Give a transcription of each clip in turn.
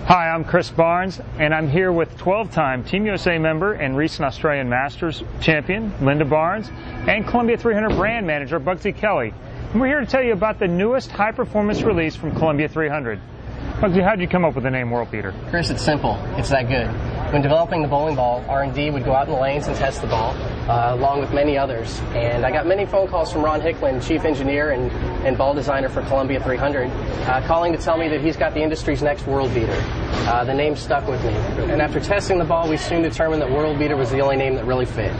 Hi, I'm Chris Barnes, and I'm here with 12-time Team USA member and recent Australian Masters champion, Linda Barnes, and Columbia 300 brand manager, Bugsy Kelly. And we're here to tell you about the newest high-performance release from Columbia 300. Bugsy, how did you come up with the name World Beater? Chris, it's simple. It's that good. When developing the bowling ball, R&D would go out in the lanes and test the ball, along with many others. And I got many phone calls from Ron Hicklin, chief engineer and ball designer for Columbia 300, calling to tell me that he's got the industry's next World Beater. The name stuck with me. And after testing the ball, we soon determined that World Beater was the only name that really fit.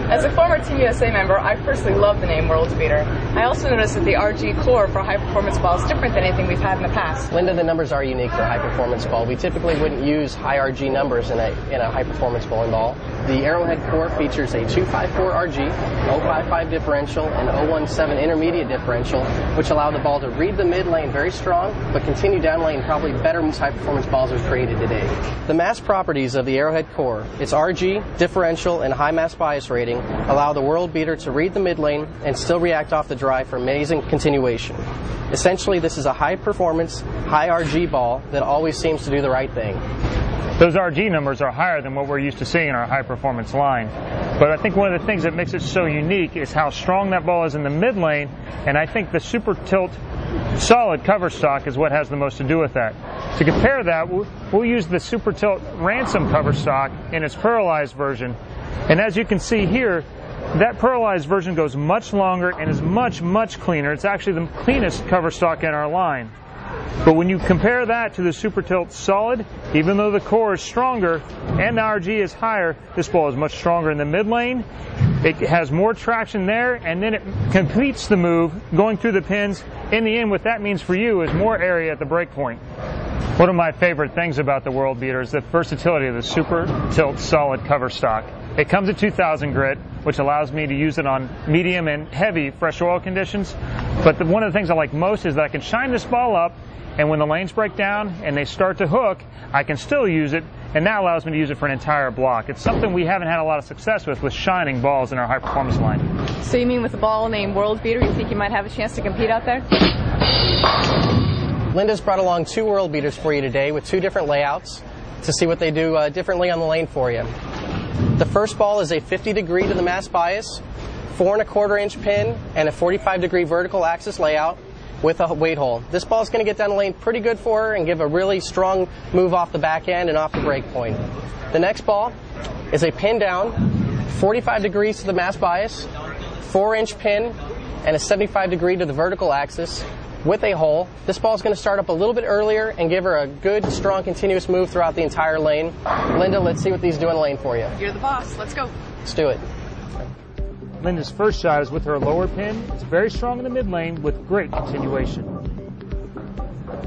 As a former Team USA member, I personally love the name World Beater. I also noticed that the RG core for high-performance ball is different than anything we've had in the past. Linda, the numbers are unique for a high-performance ball. We typically wouldn't use high RG numbers in a high-performance bowling ball. The Arrowhead core features a 254 RG, 055 differential, and 017 intermediate differential, which allow the ball to read the mid lane very strong, but continue down lane probably better than high-performance balls we've created today. The mass properties of the Arrowhead core, its RG, differential, and high mass bias rating, allow the World Beater to read the mid lane and still react off the drive for amazing continuation. Essentially, this is a high-performance, high RG ball that always seems to do the right thing. Those RG numbers are higher than what we're used to seeing in our high-performance line. But I think one of the things that makes it so unique is how strong that ball is in the mid lane, and I think the Super Tilt solid cover stock is what has the most to do with that. To compare that, we'll use the Super Tilt Ransom cover stock in its pearlized version. And as you can see here, that pearlized version goes much longer and is much, much cleaner. It's actually the cleanest cover stock in our line. But when you compare that to the Super Tilt Solid, even though the core is stronger and the RG is higher, this ball is much stronger in the mid lane. It has more traction there, and then it completes the move going through the pins. In the end, what that means for you is more area at the break point. One of my favorite things about the World Beater is the versatility of the Super Tilt Solid cover stock. It comes at 2,000 grit, which allows me to use it on medium and heavy fresh oil conditions. But one of the things I like most is that I can shine this ball up, and when the lanes break down and they start to hook, I can still use it, and that allows me to use it for an entire block. It's something we haven't had a lot of success with shining balls in our high-performance line. So you mean with a ball named World Beater, you think you might have a chance to compete out there? Linda's brought along 2 World Beaters for you today with 2 different layouts to see what they do differently on the lane for you. The first ball is a 50 degree to the mass bias, 4 1/4 inch pin, and a 45 degree vertical axis layout with a weight hole. This ball is going to get down the lane pretty good for her and give a really strong move off the back end and off the break point. The next ball is a pin down, 45 degrees to the mass bias, 4 inch pin, and a 75 degree to the vertical axis with a hole. This ball is going to start up a little bit earlier and give her a good, strong, continuous move throughout the entire lane. Linda, let's see what these do in the lane for you. You're the boss. Let's go. Let's do it. Linda's first shot is with her lower pin. It's very strong in the mid lane with great continuation.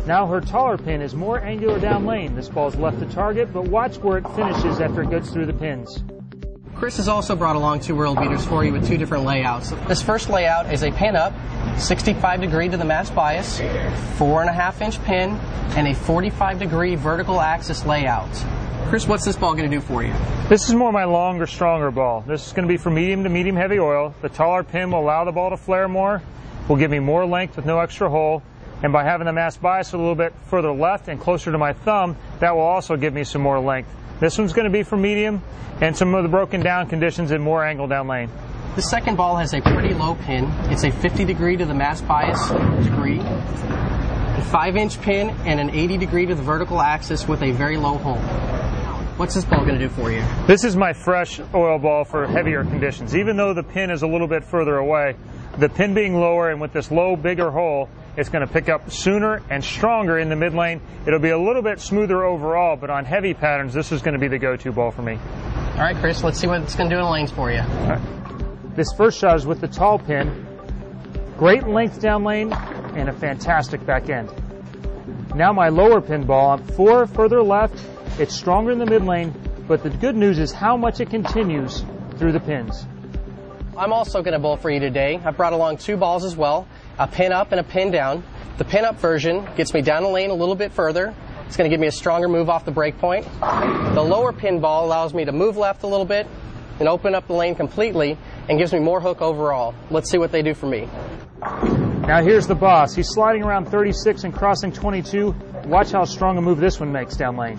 Now her taller pin is more angular down lane. This ball is left to target, but watch where it finishes after it goes through the pins. Chris has also brought along 2 World Beaters for you with 2 different layouts. This first layout is a pin up, 65 degree to the mass bias, 4 1/2 inch pin, and a 45 degree vertical axis layout. Chris, what's this ball going to do for you? This is more my longer, stronger ball. This is going to be for medium to medium heavy oil. The taller pin will allow the ball to flare more, will give me more length with no extra hole, and by having the mass bias a little bit further left and closer to my thumb, that will also give me some more length. This one's going to be for medium and some of the broken down conditions and more angle down lane. The second ball has a pretty low pin. It's a 50 degree to the mass bias degree, a 5 inch pin, and an 80 degree to the vertical axis with a very low hole. What's this ball going to do for you? This is my fresh oil ball for heavier conditions. Even though the pin is a little bit further away, the pin being lower and with this low, bigger hole, it's going to pick up sooner and stronger in the mid lane. It'll be a little bit smoother overall, but on heavy patterns, this is going to be the go-to ball for me. All right, Chris, let's see what it's going to do in the lanes for you. All right. This first shot is with the tall pin. Great length down lane and a fantastic back end. Now my lower pin ball, I'm 4 further left. It's stronger in the mid lane, but the good news is how much it continues through the pins. I'm also going to bowl for you today. I've brought along 2 balls as well, a pin up and a pin down. The pin up version gets me down the lane a little bit further. It's going to give me a stronger move off the break point. The lower pin ball allows me to move left a little bit and open up the lane completely and gives me more hook overall. Let's see what they do for me. Now here's the boss. He's sliding around 36 and crossing 22. watch how strong a move this one makes down lane.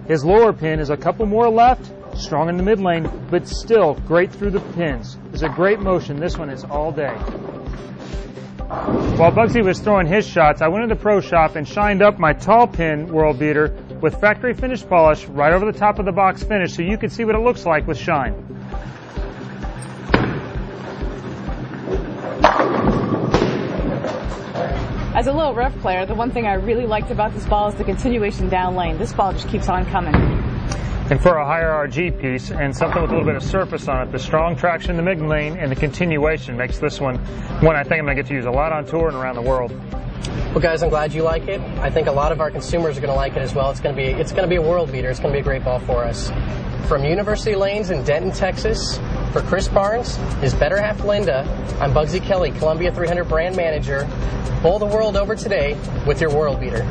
His lower pin is a couple more left, strong in the mid lane, but still great through the pins. It's a great motion. This one is all day. While Bugsy was throwing his shots, I went into the pro shop and shined up my tall pin world beater with factory finish polish right over the top of the box finish so you could see what it looks like with shine. As a low ref player, the one thing I really liked about this ball is the continuation down lane. This ball just keeps on coming. And for a higher RG piece and something with a little bit of surface on it, the strong traction in the mid lane and the continuation makes this one I think I'm going to get to use a lot on tour and around the world. Well, guys, I'm glad you like it. I think a lot of our consumers are going to like it as well. It's going to be a world beater. It's going to be a great ball for us. From University Lanes in Denton, Texas, for Chris Barnes, his better half Linda, I'm Bugsy Kelly, Columbia 300 brand manager. Bowl the world over today with your world beater.